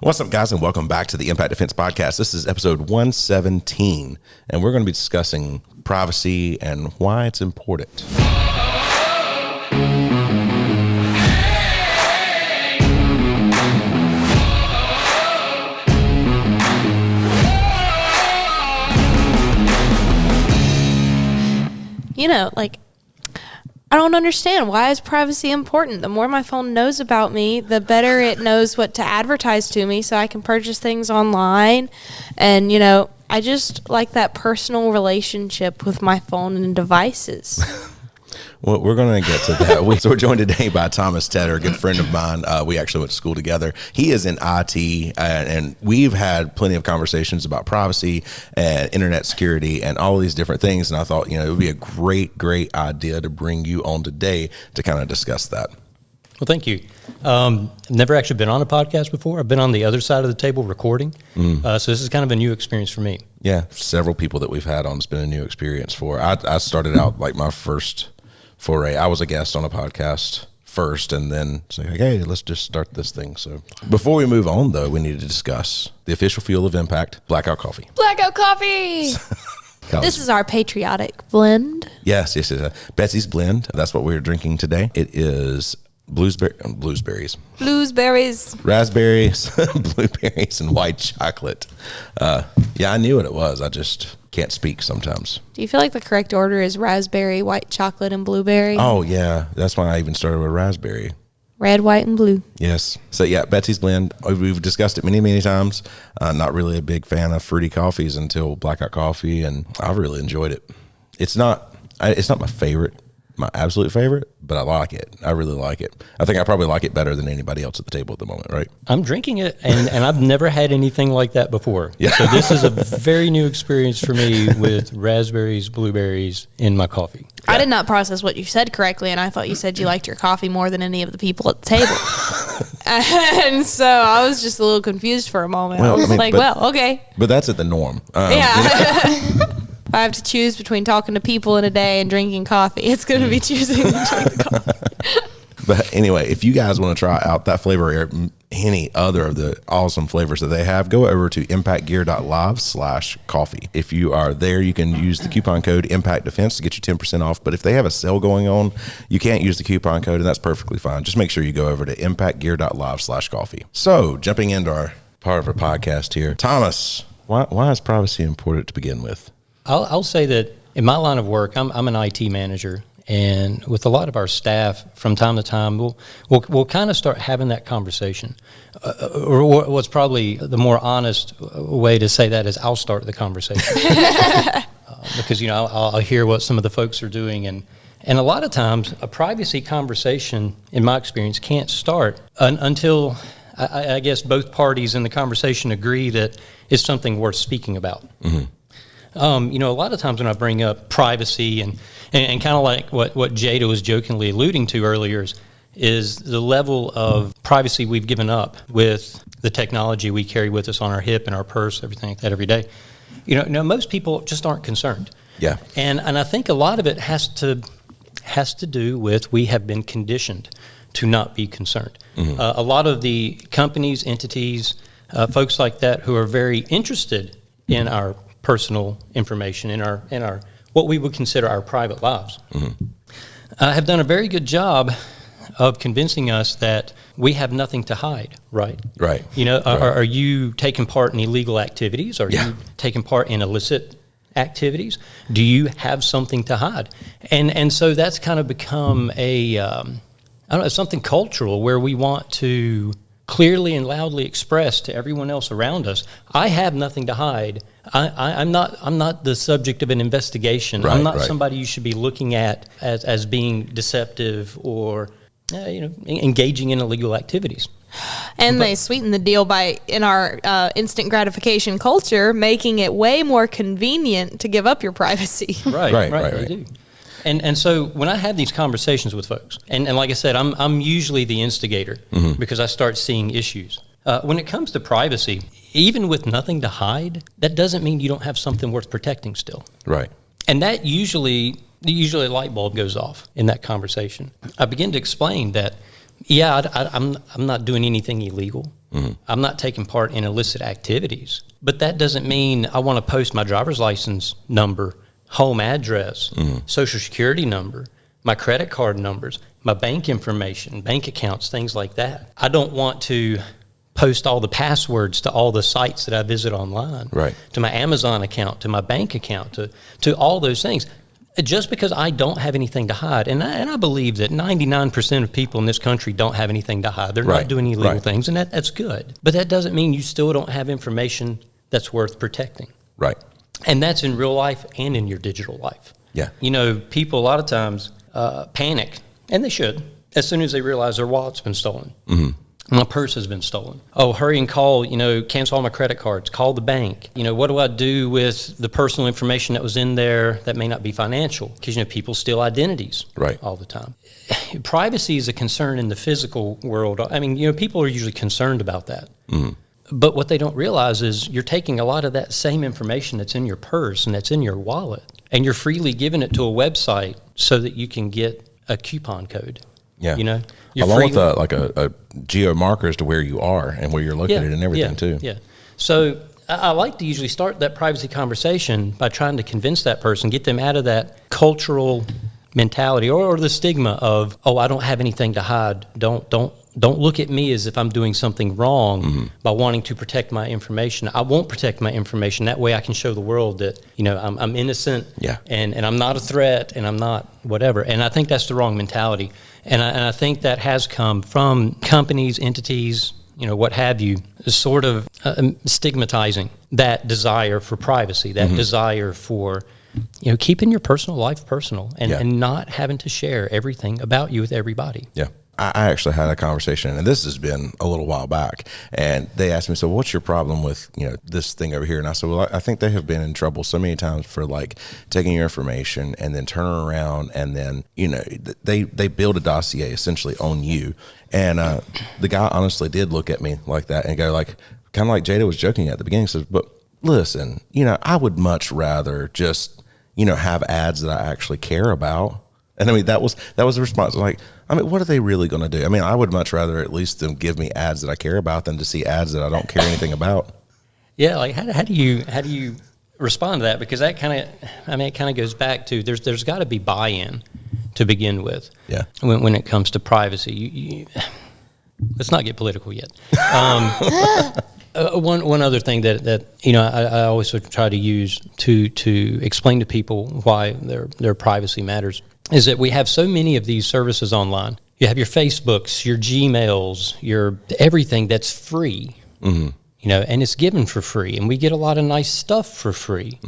What's up, guys, and welcome back to the Impact Defense Podcast. This is episode 117, and we're going to be discussing privacy and why it's important. I don't understand. Why is privacy important? The more my phone knows about me, the better it knows what to advertise to me so I can purchase things online. And, I just like that personal relationship with my phone and devices. Well, we're going to get to that. So we're joined today by Thomas Tetter, a good friend of mine. We actually went to school together. He is in IT, and we've had plenty of conversations about privacy and internet security and all these different things. And I thought, it would be a great idea to bring you on today to kind of discuss that. Well, thank you. Never actually been on a podcast before. I've been on the other side of the table recording. So this is kind of a new experience for me. Yeah, several people that we've had on, it's been a new experience for. I started out like my first foray. I was a guest on a podcast first, and then say, hey, let's just start this thing. So before we move on, though, we need to discuss the official fuel of Impact, Blackout Coffee. Blackout Coffee! This is our patriotic blend. Yes. Betsy's Blend. That's what we're drinking today. It is blueberries, raspberries, blueberries, and white chocolate. I knew what it was. I just can't speak sometimes. Do you feel like the correct order is raspberry, white chocolate, and blueberry? Oh, yeah. That's why I even started with raspberry. Red, white, and blue. Yes. So, Betsy's Blend. We've discussed it many times. Not really a big fan of fruity coffees until Blackout Coffee, and I've really enjoyed it. It's not my favorite, my absolute favorite, but I like it. I really like it. I think I probably like it better than anybody else at the table at the moment, right? I'm drinking it, and I've never had anything like that before. Yeah. So this is a very new experience for me with raspberries, blueberries in my coffee. I did not process what you said correctly, and I thought you said you liked your coffee more than any of the people at the table. And so I was just a little confused for a moment. Okay. But that's at the norm. If I have to choose between talking to people in a day and drinking coffee, it's going to be choosing to drink the coffee. But anyway, if you guys want to try out that flavor or any other of the awesome flavors that they have, go over to impactgear.live/coffee. If you are there, you can use the coupon code ImpactDefense to get you 10% off. But if they have a sale going on, you can't use the coupon code, and that's perfectly fine. Just make sure you go over to impactgear.live/coffee. So jumping into our part of our podcast here, Thomas, why is privacy important to begin with? I'll say that in my line of work, I'm an IT manager, and with a lot of our staff, from time to time, we'll kind of start having that conversation. Or what's probably the more honest way to say that is I'll start the conversation. Because, I'll hear what some of the folks are doing, and a lot of times a privacy conversation, in my experience, can't start until I guess both parties in the conversation agree that it's something worth speaking about. Mm-hmm. A lot of times when I bring up privacy and kind of like what Jada was jokingly alluding to earlier is the level of privacy we've given up with the technology we carry with us on our hip and our purse, everything like that every day. Most people just aren't concerned. Yeah. And I think a lot of it has to do with we have been conditioned to not be concerned. Mm-hmm. A lot of the companies, entities, folks like that who are very interested in our personal information in our what we would consider our private lives, have done a very good job of convincing us that we have nothing to hide, right? Right. Are you taking part in illegal activities? Are you taking part in illicit activities? Do you have something to hide? And so that's kind of become something cultural where we want to clearly and loudly express to everyone else around us, I have nothing to hide. I'm not the subject of an investigation. Right, I'm not right. somebody you should be looking at as being deceptive or engaging in illegal activities. And they sweeten the deal by, in our instant gratification culture, making it way more convenient to give up your privacy. Right. They do. And so when I have these conversations with folks, and like I said, I'm usually the instigator because I start seeing issues. When it comes to privacy, even with nothing to hide, that doesn't mean you don't have something worth protecting still. Right. And that usually a light bulb goes off in that conversation. I begin to explain that, I'm not doing anything illegal. I'm not taking part in illicit activities. But that doesn't mean I want to post my driver's license number, home address, social security number, my credit card numbers, my bank information, bank accounts, things like that. I don't want to post all the passwords to all the sites that I visit online, right, to my Amazon account, to my bank account, to all those things. Just because I don't have anything to hide, and I believe that 99% of people in this country don't have anything to hide. They're not doing illegal things, and that's good. But that doesn't mean you still don't have information that's worth protecting. Right. And that's in real life and in your digital life. Yeah. You know, people a lot of times panic, and they should, as soon as they realize their wallet's been stolen. My purse has been stolen. Oh, hurry and call, cancel all my credit cards, call the bank. What do I do with the personal information that was in there that may not be financial? Because, people steal identities all the time. Privacy is a concern in the physical world. I mean, people are usually concerned about that. But what they don't realize is you're taking a lot of that same information that's in your purse and that's in your wallet, and you're freely giving it to a website so that you can get a coupon code. Yeah. You're along with a geo marker as to where you are and where you're located and everything too. Yeah. So I like to usually start that privacy conversation by trying to convince that person, get them out of that cultural mentality or the stigma of, oh, I don't have anything to hide. Don't look at me as if I'm doing something wrong by wanting to protect my information. I won't protect my information. That way I can show the world that, I'm innocent and I'm not a threat and I'm not whatever. And I think that's the wrong mentality. And I think that has come from companies, entities, what have you, sort of stigmatizing that desire for privacy, that desire for, keeping your personal life personal and not having to share everything about you with everybody. Yeah. I actually had a conversation, and this has been a little while back, and they asked me, so what's your problem with, this thing over here? And I said, well, I think they have been in trouble so many times for taking your information and then turning around and then, they build a dossier essentially on you. And the guy honestly did look at me like that and go kind of like Jada was joking at the beginning, says, but listen, I would much rather just, have ads that I actually care about. And I mean, that was the response. What are they really going to do? I mean, I would much rather at least them give me ads that I care about than to see ads that I don't care anything about. Yeah, how do you respond to that? Because that it kind of goes back to there's got to be buy-in to begin with. Yeah. When it comes to privacy, let's not get political yet. One other thing that I always try to use to explain to people why their privacy matters is that we have so many of these services online. You have your Facebooks, your Gmails, your everything that's free, and it's given for free. And we get a lot of nice stuff for free.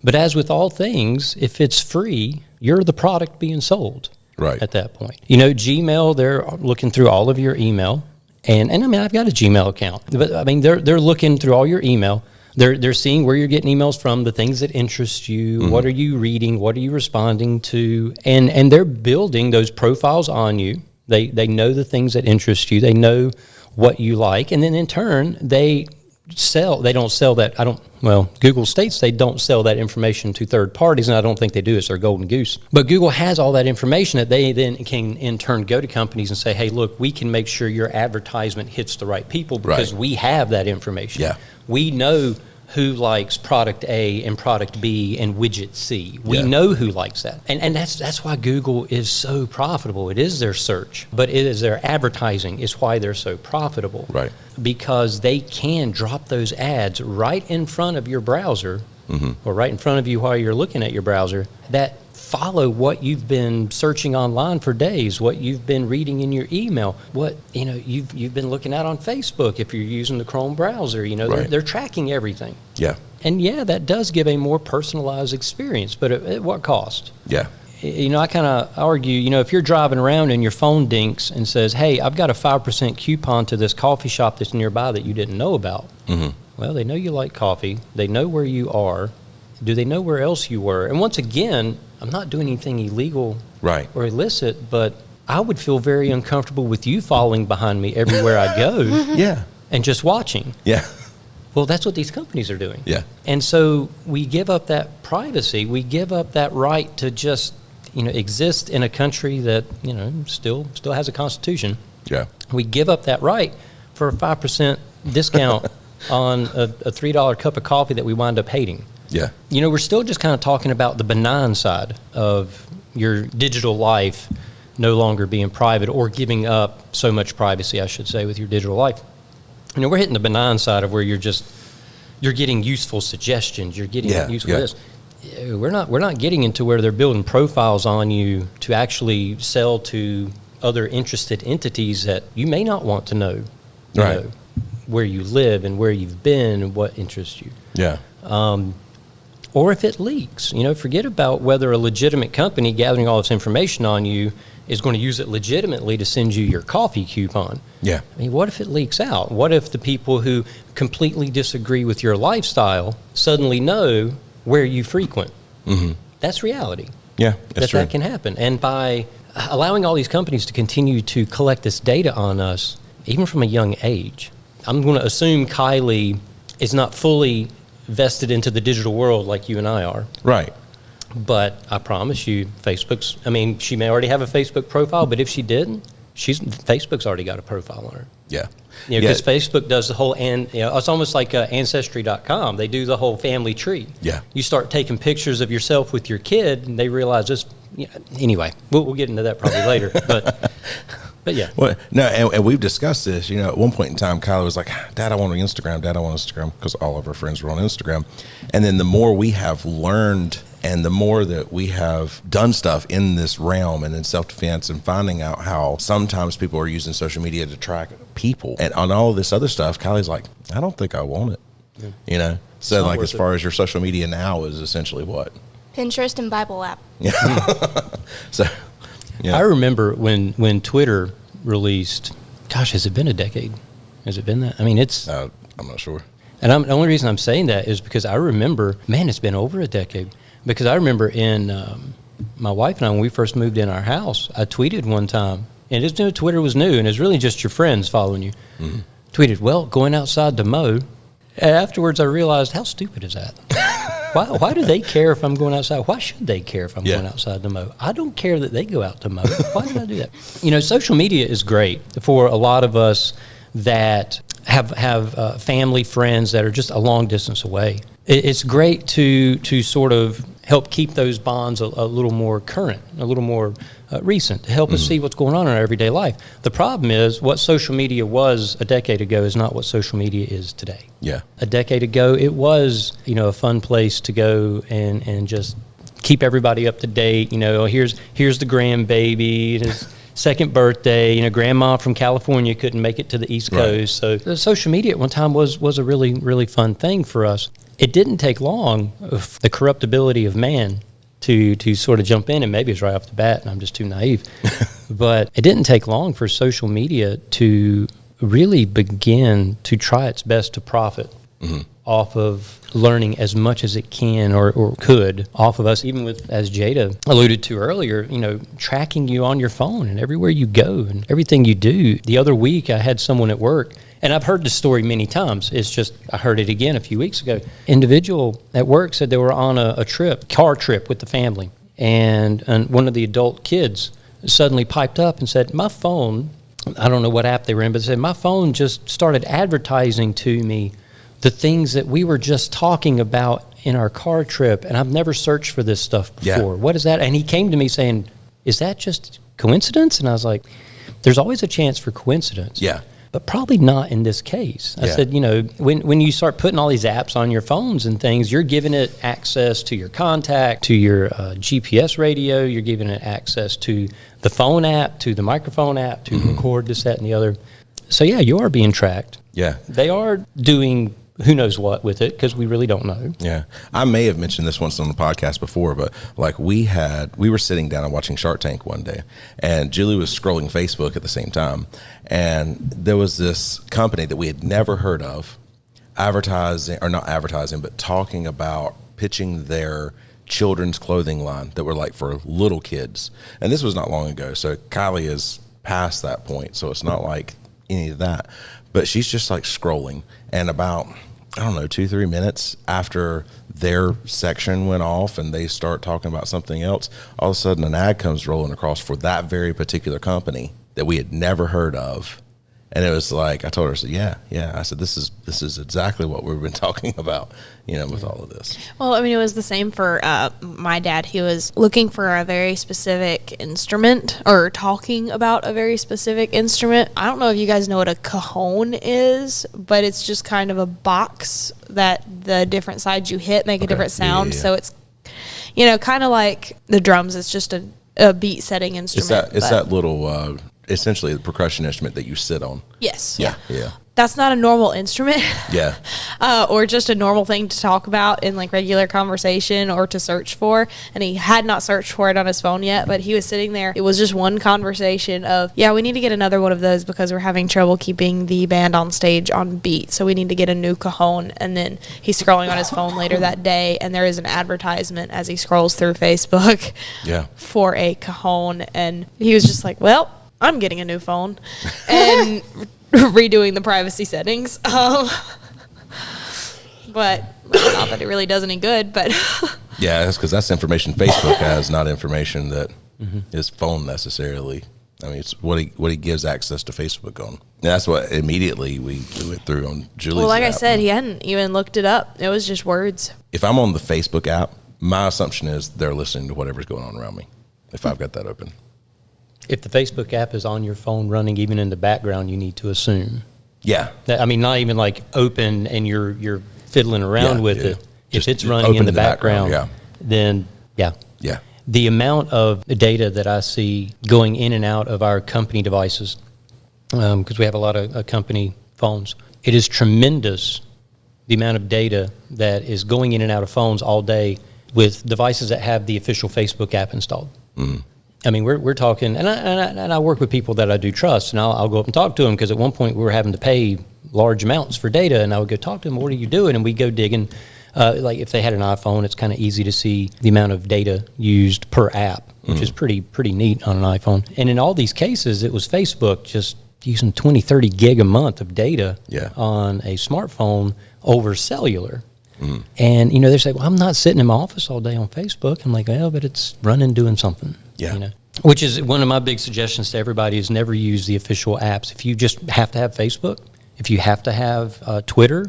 But as with all things, if it's free, you're the product being sold at that point. Gmail, they're looking through all of your email. And I mean, I've got a Gmail account. But I mean, they're looking through all your email. They're seeing where you're getting emails from, the things that interest you, what are you reading, what are you responding to, and they're building those profiles on you. They know the things that interest you. They know what you like, and then in turn they don't sell that. Google states they don't sell that information to third parties, and I don't think they do. It's their golden goose. But Google has all that information that they then can in turn go to companies and say, hey, look, we can make sure your advertisement hits the right people because we have that information. Yeah. We know who likes product A and product B and widget C. We know who likes that. And that's why Google is so profitable. It is their search, but it is their advertising is why they're so profitable. Right. Because they can drop those ads right in front of your browser or right in front of you while you're looking at your browser that follow what you've been searching online for days, what you've been reading in your email, what you've been looking at on Facebook if you're using the Chrome browser. They're tracking everything. Yeah. And that does give a more personalized experience, but at what cost? Yeah. I kind of argue, if you're driving around and your phone dinks and says, hey, I've got a 5% coupon to this coffee shop that's nearby that you didn't know about. Well, they know you like coffee. They know where you are. Do they know where else you were? And once again, I'm not doing anything illegal or illicit, but I would feel very uncomfortable with you following behind me everywhere I go and just watching. Yeah. Well, that's what these companies are doing. Yeah. And so we give up that privacy. We give up that right to just, exist in a country that, still has a constitution. Yeah. We give up that right for a 5% discount on a $3 cup of coffee that we wind up hating. Yeah. You know, we're still just kind of talking about the benign side of your digital life no longer being private, or giving up so much privacy, I should say, with your digital life. You know, we're hitting the benign side of where you're getting useful suggestions, you're getting useful this. We're not getting into where they're building profiles on you to actually sell to other interested entities that you may not want to know, you know, where you live and where you've been and what interests you. Yeah. Or if it leaks, you know, forget about whether a legitimate company gathering all this information on you is going to use it legitimately to send you your coffee coupon. Yeah. I mean, what if it leaks out? What if the people who completely disagree with your lifestyle suddenly know where you frequent? Mm-hmm. That's reality. Yeah, that's true. That can happen. And by allowing all these companies to continue to collect this data on us, even from a young age, I'm going to assume Kylie is not fully vested into the digital world like you and I are. Right. But I promise you, she may already have a Facebook profile, but if she didn't, Facebook's already got a profile on her. Yeah. You know, because Facebook does the whole, and you know, it's almost like Ancestry.com. They do the whole family tree. Yeah. You start taking pictures of yourself with your kid, and they realize this. Yeah, anyway, we'll get into that probably later. But yeah. Well, no, and we've discussed this. You know, at one point in time, Kylie was like, "Dad, I want an Instagram. Dad, I want Instagram," because all of her friends were on Instagram. And then the more we have learned, and the more that we have done stuff in this realm and in self-defense, and finding out how sometimes people are using social media to track people and on all of this other stuff, Kylie's like, "I don't think I want it." Yeah. You know, so like as far as your social media now is essentially what? Pinterest and Bible app. Yeah. So. Yeah. I remember when Twitter released, gosh, has it been a decade? Has it been that? I mean, it's... I'm not sure. And the only reason I'm saying that is because I remember, man, it's been over a decade. Because I remember my wife and I, when we first moved in our house, I tweeted one time, and it's new, Twitter was new, and it's really just your friends following you. Mm-hmm. Tweeted, well, going outside to mow. And afterwards, I realized, how stupid is that? Why do they care if I'm going outside? Why should they care if I'm going outside to mow? I don't care that they go out to mow. Why did I do that? You know, social media is great for a lot of us that have family, friends that are just a long distance away. It's great to sort of help keep those bonds a little more current, a little more recent, to help us see what's going on in our everyday life. The problem is what social media was a decade ago is not what social media is today. Yeah. A decade ago, it was, you know, a fun place to go and just keep everybody up to date. You know, here's the grandbaby, his second birthday. You know, grandma from California couldn't make it to the East Coast. So social media at one time was a really, really fun thing for us. It didn't take long of the corruptibility of man to sort of jump in, and maybe it's right off the bat, and I'm just too naive. But it didn't take long for social media to really begin to try its best to profit off of learning as much as it can or could off of us, even with, as Jada alluded to earlier, you know, tracking you on your phone and everywhere you go and everything you do. The other week, I had someone at work, and I've heard this story many times. It's just, I heard it again a few weeks ago. Individual at work said they were on a car trip with the family, and one of the adult kids suddenly piped up and said, my phone, I don't know what app they were in, but said, my phone just started advertising to me the things that we were just talking about in our car trip, and I've never searched for this stuff before. Yeah. What is that? And he came to me saying, is that just coincidence? And I was like, there's always a chance for coincidence. Yeah. But probably not in this case. I said, you know, when you start putting all these apps on your phones and things, you're giving it access to your contact, to your GPS radio, you're giving it access to the phone app, to the microphone app, to record this, that, and the other. So, yeah, you are being tracked. Yeah. They are doing who knows what with it, because we really don't know. Yeah. I may have mentioned this once on the podcast before, but like we were sitting down and watching Shark Tank one day, and Julie was scrolling Facebook at the same time. And there was this company that we had never heard of not advertising, but talking about pitching their children's clothing line that were like for little kids. And this was not long ago. So Kylie is past that point. So it's not like any of that, but she's just like scrolling, and about, I don't know, 2-3 minutes after their section went off and they start talking about something else, all of a sudden an ad comes rolling across for that very particular company that we had never heard of. And it was like, I told her, I said, yeah. I said, this is exactly what we've been talking about, with all of this. Well, I mean, it was the same for my dad. He was looking for a very specific instrument or talking about a very specific instrument. I don't know if you guys know what a cajon is, but it's just kind of a box that the different sides you hit make a different sound. Yeah. So it's, kind of like the drums. It's just a beat setting instrument. It's that little... essentially the percussion instrument that you sit on. Yes. Yeah. That's not a normal instrument. Yeah. Or just a normal thing to talk about in like regular conversation or to search for. And he had not searched for it on his phone yet, but he was sitting there. It was just one conversation of, we need to get another one of those because we're having trouble keeping the band on stage on beat. So we need to get a new cajon. And then he's scrolling on his phone later that day, and there is an advertisement as he scrolls through Facebook for a cajon. And he was just like, well, I'm getting a new phone and redoing the privacy settings. But not that it really does any good, but yeah, that's because that's information Facebook has, not information that his phone necessarily. I mean, it's what he gives access to Facebook on. And that's what immediately we went through on Julie's Well, like app. I said, he hadn't even looked it up. It was just words. If I'm on the Facebook app, my assumption is they're listening to whatever's going on around me. If I've got that open. If the Facebook app is on your phone running even in the background, you need to assume. Yeah. Not even like open and you're fiddling around with it. Just if it's running in the background, then Yeah. The amount of data that I see going in and out of our company devices, because we have a lot of company phones, it is tremendous the amount of data that is going in and out of phones all day with devices that have the official Facebook app installed. Mm. I mean, we're talking, and I work with people that I do trust, and I'll go up and talk to them because at one point we were having to pay large amounts for data, and I would go talk to them, what are you doing? And we go digging. Like if they had an iPhone, it's kind of easy to see the amount of data used per app, which is pretty neat on an iPhone. And in all these cases, it was Facebook just using 20, 30 gig a month of data on a smartphone over cellular. Mm. And, they say, well, I'm not sitting in my office all day on Facebook. I'm like, well, but it's running, doing something. Yeah. Which is one of my big suggestions to everybody is never use the official apps. If you just have to have Facebook, if you have to have Twitter,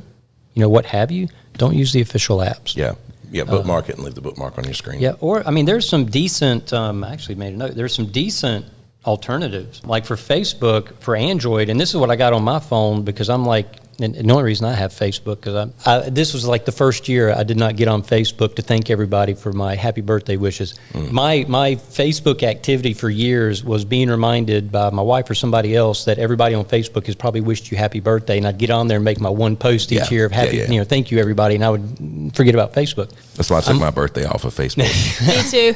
what have you, don't use the official apps. Yeah, bookmark it and leave the bookmark on your screen. Yeah, or, there's some decent, I actually made a note, there's some decent alternatives. Like for Facebook, for Android, and this is what I got on my phone because I'm like, and the only reason I have Facebook, because this was like the first year I did not get on Facebook to thank everybody for my happy birthday wishes. Mm. My Facebook activity for years was being reminded by my wife or somebody else that everybody on Facebook has probably wished you happy birthday, and I'd get on there and make my one post each year of happy, thank you everybody, and I would forget about Facebook. That's why I took my birthday off of Facebook. Me too.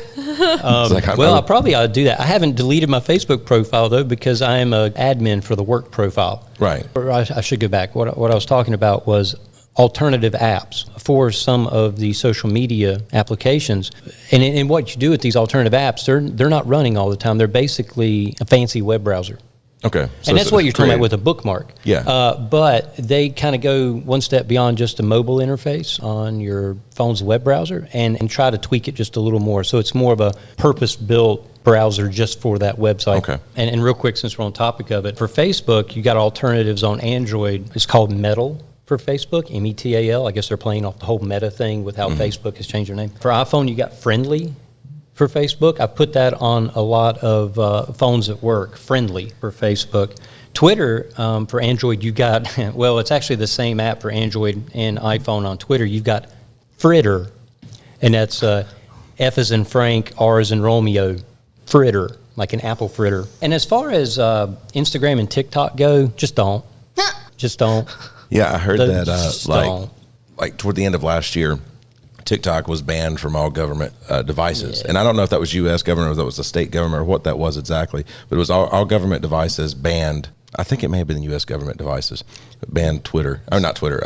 I probably ought to do that. I haven't deleted my Facebook profile though because I am an admin for the work profile. Right. Or I should go back. What I was talking about was alternative apps for some of the social media applications. And what you do with these alternative apps, they're not running all the time. They're basically a fancy web browser. Okay. And that's what you're talking about with a bookmark. Yeah. But they kind of go one step beyond just a mobile interface on your phone's web browser and try to tweak it just a little more. So it's more of a purpose-built browser just for that website. Okay. And real quick, since we're on topic of it, for Facebook, you got alternatives on Android. It's called Metal for Facebook, METAL. I guess they're playing off the whole Meta thing with how Facebook has changed their name. For iPhone, you got Friendly for Facebook. I put that on a lot of phones at work, Friendly for Facebook. Twitter, for Android, you got, well, it's actually the same app for Android and iPhone on Twitter. You've got Fritter, and that's F as in Frank, R as in Romeo, Fritter, like an apple fritter. And as far as Instagram and TikTok go, just don't. Just don't. Yeah, I heard that like toward the end of last year, TikTok was banned from all government devices. Yeah. And I don't know if that was U.S. government or if that was the state government or what that was exactly, but it was all government devices banned. I think it may have been U.S. government devices banned Twitter, or not Twitter,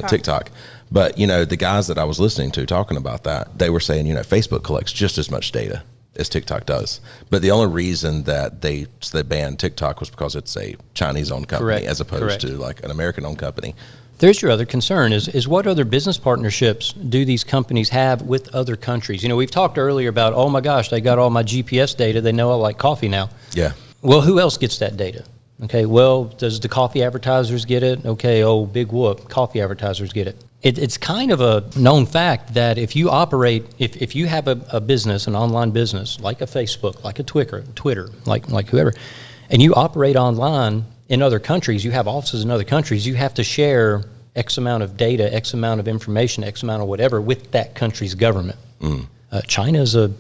TikTok. But, the guys that I was listening to talking about that, they were saying, Facebook collects just as much data as TikTok does. But the only reason that they banned TikTok was because it's a Chinese-owned company as opposed to like an American-owned company. There's your other concern is what other business partnerships do these companies have with other countries? We've talked earlier about, oh my gosh, they got all my GPS data. They know I like coffee now. Yeah. Well, who else gets that data? Okay, well, does the coffee advertisers get it? Okay, oh, big whoop, coffee advertisers get it. It's kind of a known fact that if you operate, if you have a business, an online business, like a Facebook, like a Twitter, like whoever, and you operate online in other countries, you have offices in other countries, you have to share X amount of data, X amount of information, X amount of whatever with that country's government. China is a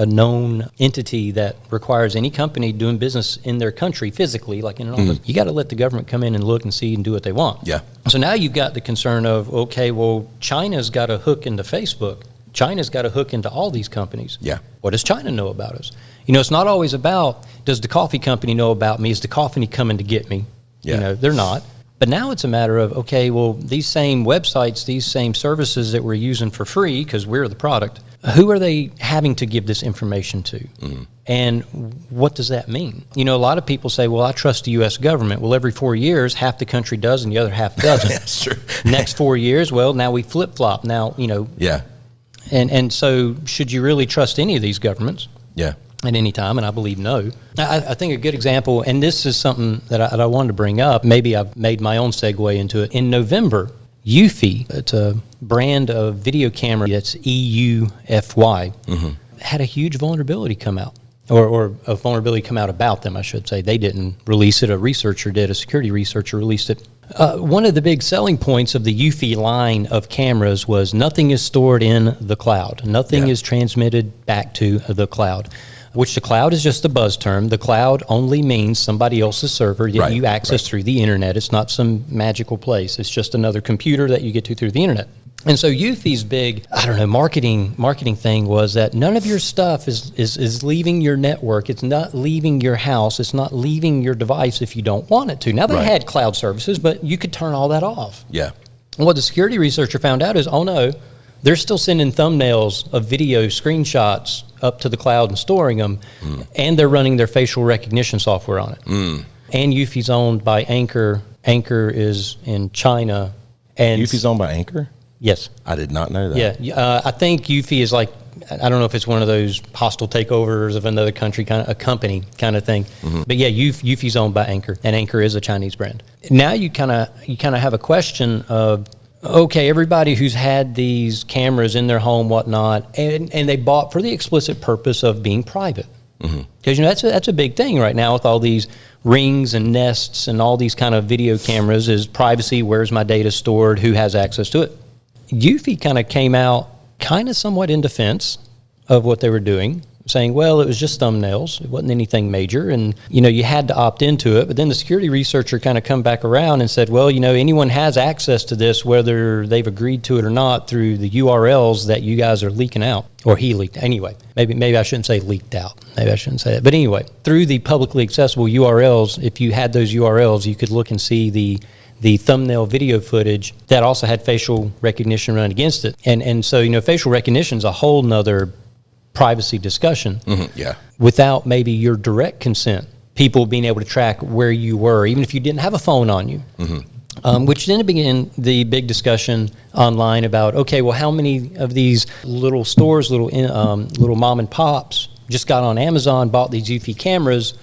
known entity that requires any company doing business in their country physically, like in an office, you got to let the government come in and look and see and do what they want. Yeah. So now you've got the concern of, okay, well, China's got a hook into Facebook. China's got a hook into all these companies. Yeah. What does China know about us? It's not always about, does the coffee company know about me? Is the coffee coming to get me? Yeah. They're not. But now it's a matter of, okay, well, these same websites, these same services that we're using for free because we're the product, who are they having to give this information to? And what does that mean? A lot of people say, well, I trust the U.S. government. Well, every 4 years, half the country does and the other half doesn't. That's true. Next 4 years, well, now we flip-flop. Now, Yeah. And so should you really trust any of these governments? Yeah. At any time, and I believe no. I think a good example, and this is something that I wanted to bring up, maybe I've made my own segue into it. In November, Eufy, it's a brand of video camera that's EUFY, had a huge vulnerability come out, or a vulnerability come out about them, I should say. They didn't release it, a security researcher released it. One of the big selling points of the Eufy line of cameras was nothing is stored in the cloud. Nothing is transmitted back to the cloud. Which the cloud is just a buzz term. The cloud only means somebody else's server that you access through the internet. It's not some magical place. It's just another computer that you get to through the internet. And so Eufy's big, marketing thing was that none of your stuff is leaving your network. It's not leaving your house. It's not leaving your device if you don't want it to. Now, they had cloud services, but you could turn all that off. Yeah. And what the security researcher found out is, oh no, they're still sending thumbnails of video screenshots up to the cloud and storing them, and they're running their facial recognition software on it. And Eufy's owned by Anchor. Anchor is in China. And Eufy's owned by Anchor? Yes. I did not know that. Yeah. I think Eufy is like, I don't know if it's one of those hostile takeovers of another country, kind of a company kind of thing. But yeah, Eufy's owned by Anchor, and Anchor is a Chinese brand. Now you kind of have a question of, okay, everybody who's had these cameras in their home, whatnot, and they bought for the explicit purpose of being private. Because that's a big thing right now with all these Rings and Nests and all these kind of video cameras is privacy. Where's my data stored? Who has access to it? Eufy kind of came out kind of somewhat in defense of what they were doing, saying, well, it was just thumbnails. It wasn't anything major. And, you had to opt into it. But then the security researcher kind of come back around and said, well, anyone has access to this, whether they've agreed to it or not, through the URLs that you guys are leaking out. Or he leaked. Anyway, maybe I shouldn't say leaked out. Maybe I shouldn't say that. But anyway, through the publicly accessible URLs, if you had those URLs, you could look and see the thumbnail video footage that also had facial recognition run against it. And so, facial recognition is a whole nother privacy discussion without maybe your direct consent, people being able to track where you were, even if you didn't have a phone on you. Which then began the big discussion online about, okay, well, how many of these little stores, little mom and pops just got on Amazon, bought these Eufy cameras,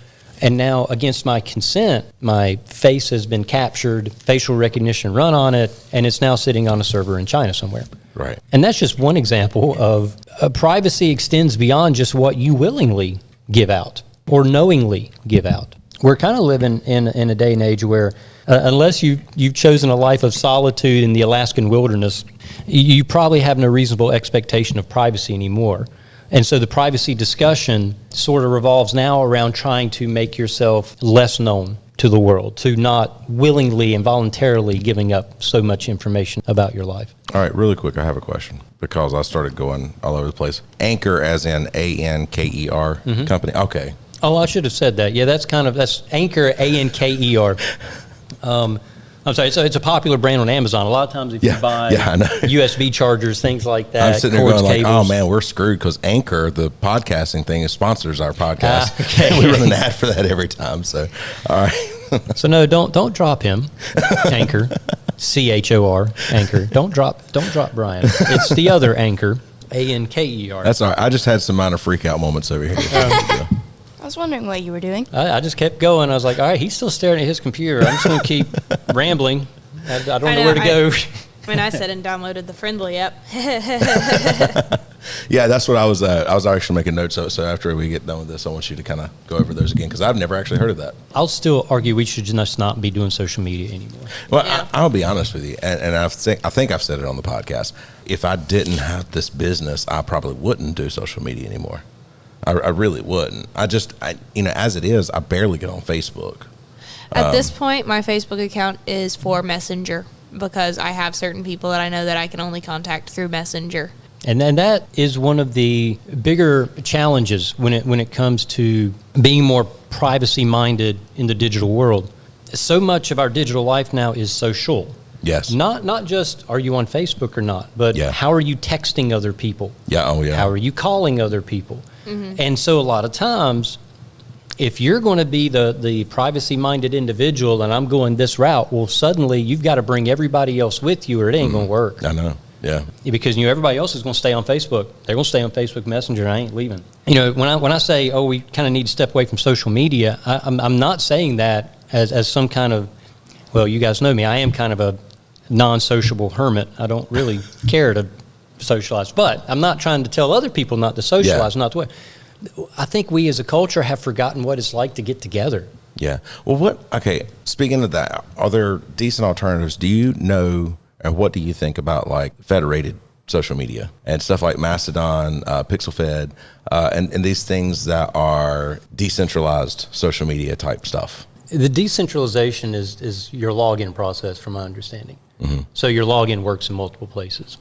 and now against my consent, my face has been captured, facial recognition run on it, and it's now sitting on a server in China somewhere. Right. And that's just one example of privacy extends beyond just what you willingly give out or knowingly give out. We're kind of living in a day and age where unless you've chosen a life of solitude in the Alaskan wilderness, you probably have no reasonable expectation of privacy anymore. And so the privacy discussion sort of revolves now around trying to make yourself less known to the world, to not willingly and voluntarily giving up so much information about your life. All right, really quick, I have a question because I started going all over the place. Anchor, as in Anker company. Okay. Oh, I should have said that. Yeah, that's Anchor, Anker. I'm sorry, it's a popular brand on Amazon. A lot of times if you buy USB chargers, things like that, I'm sitting there going like, oh man, we're screwed because Anchor, the podcasting thing, sponsors our podcast. Okay. We run an ad for that every time. So, all right. So no, don't drop him, Anchor, CHOR, Anchor. Don't drop Brian. It's the other Anchor, Anker. That's all right. I just had some minor freak out moments over here. I was wondering what you were doing. I just kept going. I was like, all right, he's still staring at his computer. I'm just going to keep rambling. I don't know where to go. When I said and downloaded the Friendly app. Yeah, that's what I was actually making notes of. So after we get done with this, I want you to kind of go over those again because I've never actually heard of that. I'll still argue we should just not be doing social media anymore. Well, Yeah. I'll be honest with you, and I think I've said it on the podcast. If I didn't have this business, I probably wouldn't do social media anymore. I really wouldn't. As it is, I barely get on Facebook. At this point, my Facebook account is for Messenger because I have certain people that I know that I can only contact through Messenger. And then that is one of the bigger challenges when it comes to being more privacy minded in the digital world. So much of our digital life now is social. Yes. Not just are you on Facebook or not, but how are you texting other people? Yeah. Oh, yeah. How are you calling other people? And so a lot of times, if you're going to be the privacy-minded individual and I'm going this route, well, suddenly you've got to bring everybody else with you or it ain't going to work. I know. Yeah. Because everybody else is going to stay on Facebook. They're going to stay on Facebook Messenger. I ain't leaving. When I say, we kind of need to step away from social media, I'm not saying that as some kind of, well, you guys know me. I am kind of a non-sociable hermit. I don't really care to socialize. But I'm not trying to tell other people not to socialize, not to. I think we as a culture have forgotten what it's like to get together. Yeah. Well, speaking of that, are there decent alternatives? Do you know, and what do you think about like federated social media and stuff like Mastodon, PixelFed, and these things that are decentralized social media type stuff? The decentralization is your login process, from my understanding. So your login works in multiple places.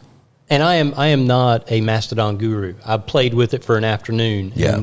And I am not a Mastodon guru. I've played with it for an afternoon. Yeah.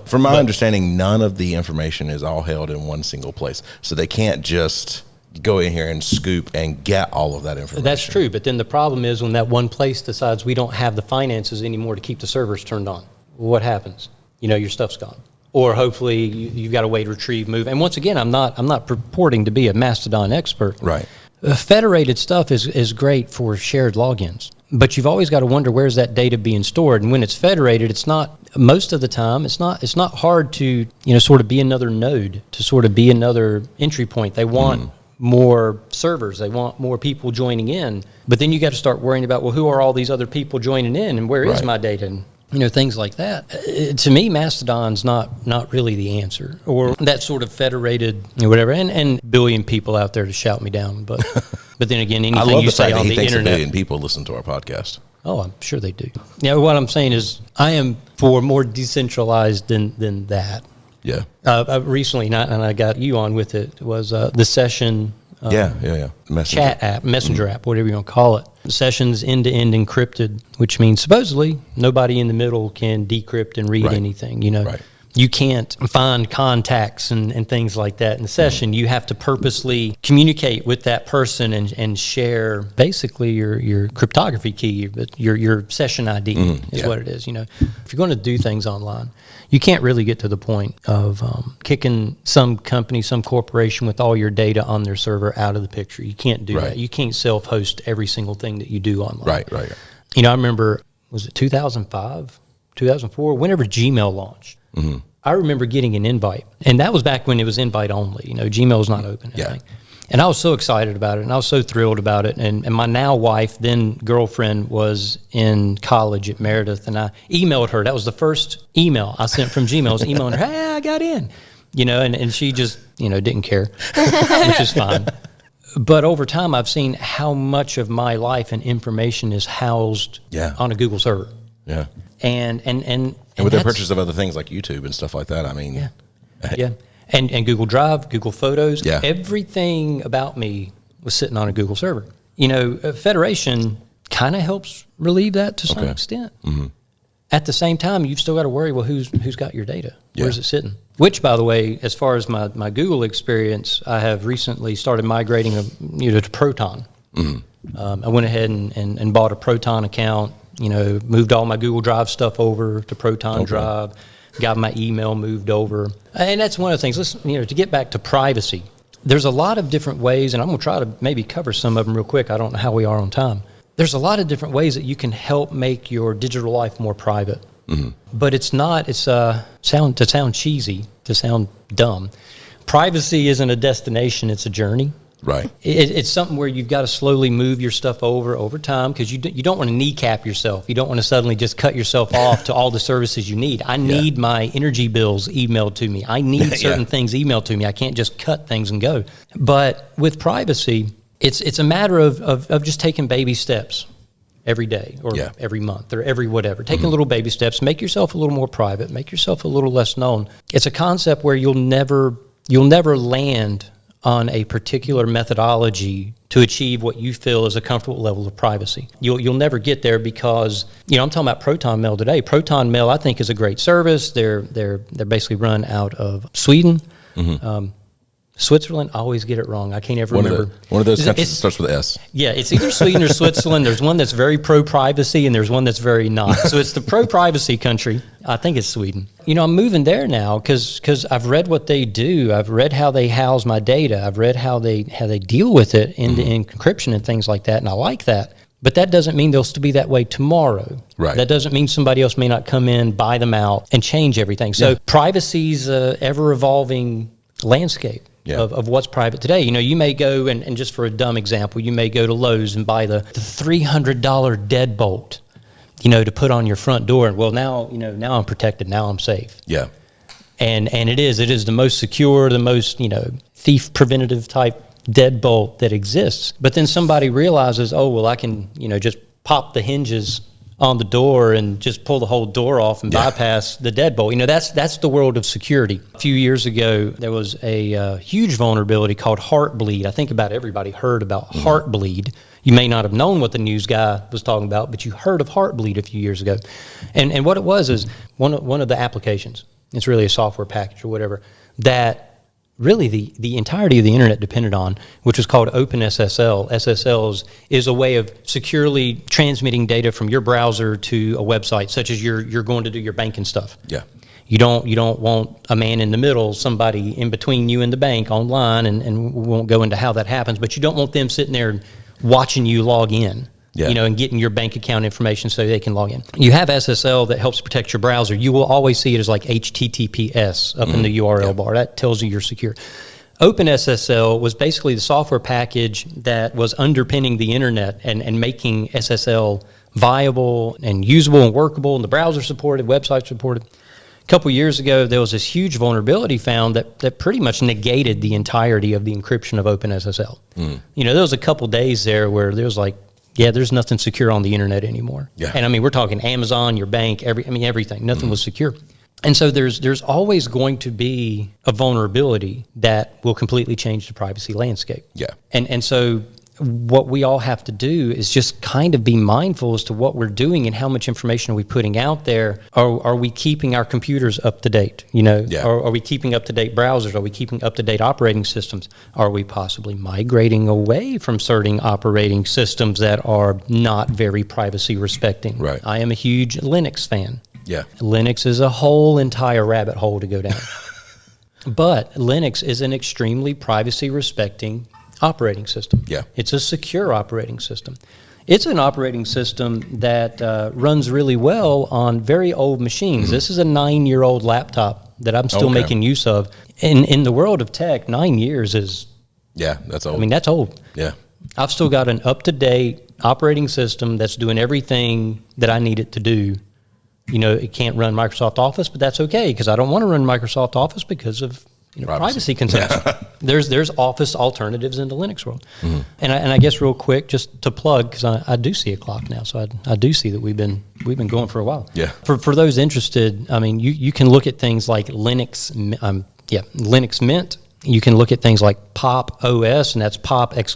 From my understanding, none of the information is all held in one single place. So they can't just go in here and scoop and get all of that information. That's true. But then the problem is when that one place decides we don't have the finances anymore to keep the servers turned on, what happens? Your stuff's gone. Or hopefully you've got a way to retrieve, move. And once again, I'm not purporting to be a Mastodon expert. Right. Federated stuff is great for shared logins, but you've always got to wonder where's that data being stored. And when it's federated, it's not most of the time. It's not hard to sort of be another node, to sort of be another entry point. They want more servers. They want more people joining in. But then you got to start worrying about, well, who are all these other people joining in, and where is my data? And things like that. To me, Mastodon's not really the answer, or that sort of federated, whatever. And billion people out there to shout me down, but then again, anything I love you the fact say that on he the thinks internet. a billion people listen to our podcast. Oh, I'm sure they do. Yeah, what I'm saying is, I am for more decentralized than that. Yeah. Recently, and I got you on with it, was the session. Messenger. Chat app, messenger app, whatever you want to call it. Sessions end-to-end encrypted, which means supposedly nobody in the middle can decrypt and read anything. Right. You can't find contacts and things like that in the session. You have to purposely communicate with that person and share basically your cryptography key, but your session ID is what it is. If you're going to do things online, you can't really get to the point of kicking some company, some corporation with all your data on their server out of the picture. You can't do that. You can't self-host every single thing that you do online. Right. I remember, was it 2005, 2004, whenever Gmail launched. I remember getting an invite, and that was back when it was invite only. Gmail was not open. And I was so excited about it, and I was so thrilled about it. And my now wife, then girlfriend, was in college at Meredith, and I emailed her. That was the first email I sent from Gmail. I was emailing her, hey, I got in. And she just, didn't care, which is fine. But over time, I've seen how much of my life and information is housed on a Google server. Yeah. And with the purchase of other things like YouTube and stuff like that, I mean. Yeah. And Google Drive, Google Photos, everything about me was sitting on a Google server. Federation kind of helps relieve that to some extent. At the same time, you've still got to worry, well, who's got your data? Where's it sitting? Which, by the way, as far as my Google experience, I have recently started migrating to Proton. I went ahead and bought a Proton account, moved all my Google Drive stuff over to Proton Drive, got my email moved over. And that's one of the things. Listen, to get back to privacy, there's a lot of different ways, and I'm going to try to maybe cover some of them real quick. I don't know how we are on time. There's a lot of different ways that you can help make your digital life more private. But it's not. It's to sound cheesy, to sound dumb. Privacy isn't a destination; it's a journey. Right. It's something where you've got to slowly move your stuff over time, because you don't want to kneecap yourself. You don't want to suddenly just cut yourself off to all the services you need. I need my energy bills emailed to me. I need certain things emailed to me. I can't just cut things and go. But with privacy, it's a matter of just taking baby steps every day or every month or every whatever. Taking little baby steps, make yourself a little more private, make yourself a little less known. It's a concept where you'll never land on a particular methodology to achieve what you feel is a comfortable level of privacy. You'll never get there because, I'm talking about Proton Mail today. Proton Mail, I think, is a great service. They're basically run out of Sweden. Switzerland, I always get it wrong. I can't ever remember. One of those countries that starts with S. Yeah, it's either Sweden or Switzerland. There's one that's very pro-privacy, and there's one that's very not. So it's the pro-privacy country. I think it's Sweden. I'm moving there now because I've read what they do. I've read how they house my data. I've read how they deal with it in encryption and things like that, and I like that. But that doesn't mean they'll still be that way tomorrow. Right. That doesn't mean somebody else may not come in, buy them out, and change everything. So privacy's a ever-evolving landscape. Of what's private today. You may go, and just for a dumb example, you may go to Lowe's and buy the $300 deadbolt, to put on your front door. And well, now I'm protected. Now I'm safe. Yeah. And it is the most secure, the most, thief preventative type deadbolt that exists. But then somebody realizes, oh, well, I can, just pop the hinges on the door and just pull the whole door off and bypass the deadbolt. That's the world of security. A few years ago, there was a huge vulnerability called Heartbleed. I think about everybody heard about Heartbleed. You may not have known what the news guy was talking about, but you heard of Heartbleed a few years ago. And what it was is one of the applications, it's really a software package or whatever, that really the entirety of the internet depended on, which was called OpenSSL. SSL is a way of securely transmitting data from your browser to a website, such as you're going to do your banking stuff. Yeah. You don't want a man in the middle, somebody in between you and the bank online, and we won't go into how that happens, but you don't want them sitting there watching you log in. And getting your bank account information so they can log in. You have SSL that helps protect your browser. You will always see it as like HTTPS up in the URL bar. That tells you you're secure. OpenSSL was basically the software package that was underpinning the internet and making SSL viable and usable and workable, and the browser supported, websites supported. A couple years ago, there was this huge vulnerability found that pretty much negated the entirety of the encryption of OpenSSL. There was a couple days there where there was like, there's nothing secure on the internet anymore. Yeah. And we're talking Amazon, your bank, everything. Nothing was secure. And so there's always going to be a vulnerability that will completely change the privacy landscape. Yeah. And so what we all have to do is just kind of be mindful as to what we're doing and how much information are we putting out there. Are we keeping our computers up to date? Are we keeping up to date browsers? Are we keeping up to date operating systems? Are we possibly migrating away from certain operating systems that are not very privacy respecting? Right. I am a huge Linux fan. Yeah. Linux is a whole entire rabbit hole to go down. But Linux is an extremely privacy respecting operating system. Yeah. It's a secure operating system. It's an operating system that runs really well on very old machines. This is a 9-year-old laptop that I'm still making use of. In the world of tech, 9 years is... Yeah, that's old. That's old. Yeah. I've still got an up-to-date operating system that's doing everything that I need it to do. It can't run Microsoft Office, but that's okay, because I don't want to run Microsoft Office because of privacy concerns. Yeah. There's Office alternatives in the Linux world. And I guess real quick, just to plug, because I do see a clock now, so I do see that we've been going for a while. Yeah. For those interested, you can look at things like Linux Mint. You can look at things like Pop OS, and that's Pop _OS.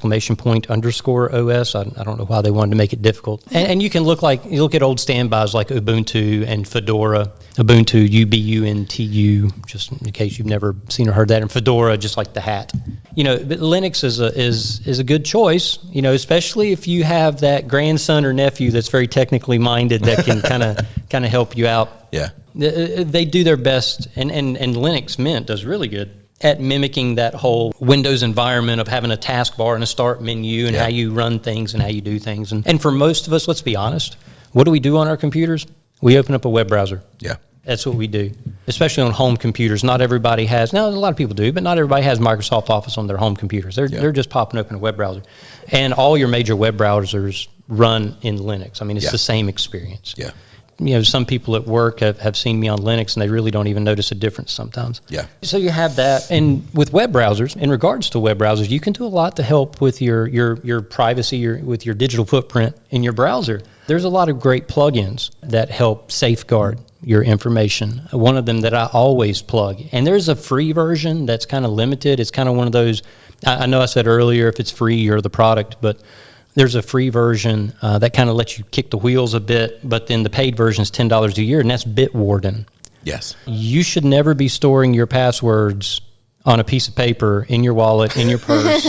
I don't know why they wanted to make it difficult. And you can look at old standbys like Ubuntu and Fedora. Ubuntu, UBUNTU, just in case you've never seen or heard that, and Fedora, just like the hat. But Linux is a good choice. Especially if you have that grandson or nephew that's very technically minded that can kind of help you out. Yeah, they do their best, and Linux Mint does really good at mimicking that whole Windows environment of having a taskbar and a start menu and how you run things and how you do things. And for most of us, let's be honest, what do we do on our computers? We open up a web browser. Yeah. That's what we do, especially on home computers. Not everybody has, now a lot of people do, but not everybody has Microsoft Office on their home computers. They're just popping open a web browser. And all your major web browsers run in Linux. I mean, it's the same experience. Yeah. You know, some people at work have seen me on Linux, and they really don't even notice a difference sometimes. Yeah. So you have that. And with web browsers, in regards to web browsers, you can do a lot to help with your privacy, with your digital footprint in your browser. There's a lot of great plugins that help safeguard your information. One of them that I always plug, and there's a free version that's kind of limited. It's kind of one of those, I know I said earlier, if it's free, you're the product, but there's a free version that kind of lets you kick the wheels a bit, but then the paid version is $10 a year, and that's Bitwarden. Yes. You should never be storing your passwords on a piece of paper, in your wallet, in your purse,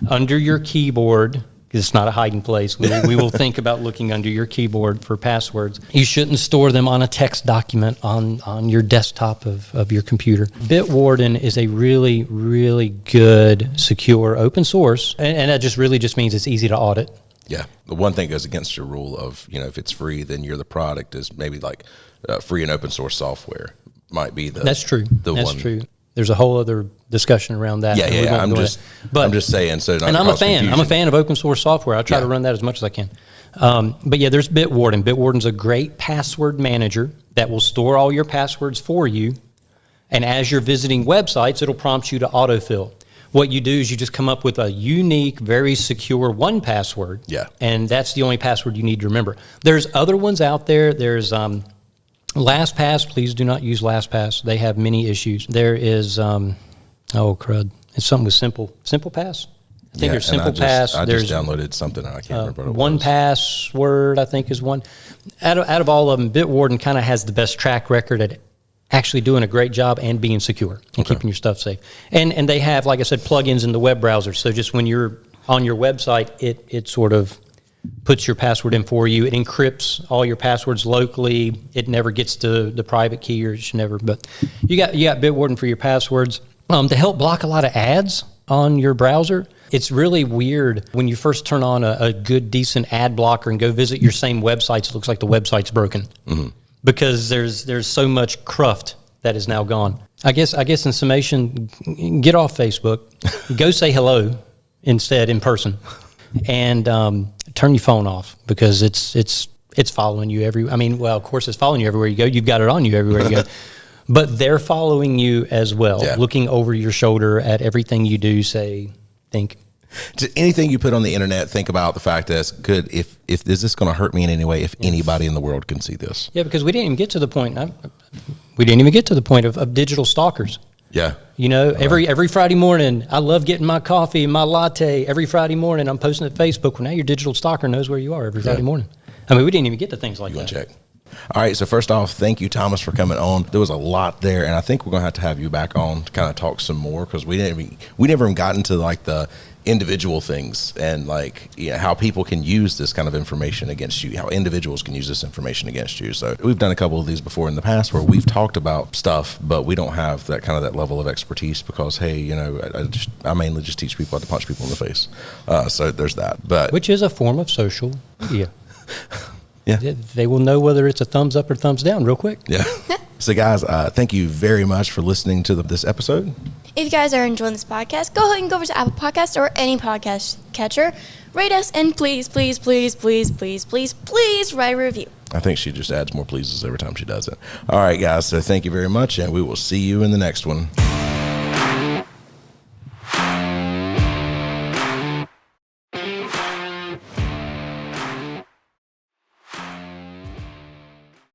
under your keyboard. It's not a hiding place. We will think about looking under your keyboard for passwords. You shouldn't store them on a text document on your desktop of your computer. Bitwarden is a really, really good, secure, open source, and that just means it's easy to audit. Yeah. The one thing goes against your rule of, if it's free, then you're the product, is maybe like free and open source software might be the. That's true. That's one. true. There's a whole other discussion around that. Yeah. I'm just saying. So and I'm a fan. I'm a fan of open source software. I try to run that as much as I can. But yeah, there's Bitwarden. Bitwarden's a great password manager that will store all your passwords for you. And as you're visiting websites, it'll prompt you to autofill. What you do is you just come up with a unique, very secure one password. Yeah. And that's the only password you need to remember. There's other ones out there. There's LastPass. Please do not use LastPass. They have many issues. There is, crud. It's something with Simple Pass. I think there's Simple Pass. I just downloaded something, and I can't remember what it was. One Password, I think, is one. Out of all of them, Bitwarden kind of has the best track record at actually doing a great job and being secure and keeping your stuff safe. And they have, like I said, plugins in the web browser. So just when you're on your website, it sort of puts your password in for you. It encrypts all your passwords locally. It never gets to the private key, or it should never. But you got Bitwarden for your passwords. To help block a lot of ads on your browser, it's really weird when you first turn on a good, decent ad blocker and go visit your same websites. It looks like the website's broken because there's so much cruft that is now gone. I guess in summation, get off Facebook, go say hello instead in person, and turn your phone off, because it's following you of course it's following you everywhere you go. You've got it on you everywhere you go. But they're following you as well, looking over your shoulder at everything you do, say, think. Anything you put on the internet, think about the fact that if is this going to hurt me in any way if anybody in the world can see this? Yeah, because we didn't even get to the point. We didn't even get to the point of digital stalkers. Yeah. Every Friday morning, I love getting my coffee and my latte. Every Friday morning, I'm posting to Facebook. Well, now your digital stalker knows where you are every Friday morning. I mean, we didn't even get to things like that. Check. All right, so first off, thank you, Thomas, for coming on. There was a lot there, and I think we're going to have you back on to kind of talk some more, because we never even got into like the individual things and how people can use this kind of information against you, how individuals can use this information against you. So we've done a couple of these before in the past where we've talked about stuff, but we don't have that level of expertise, because I mainly just teach people how to punch people in the face. So there's that, which is a form of social media. Yeah. They will know whether it's a thumbs up or thumbs down real quick. Yeah. So, guys, thank you very much for listening to this episode. If you guys are enjoying this podcast, go ahead and go over to Apple Podcasts or any podcast catcher. Rate us, and please, please, please, please, please, please, please write a review. I think she just adds more pleases every time she does it. All right, guys. So thank you very much, and we will see you in the next one.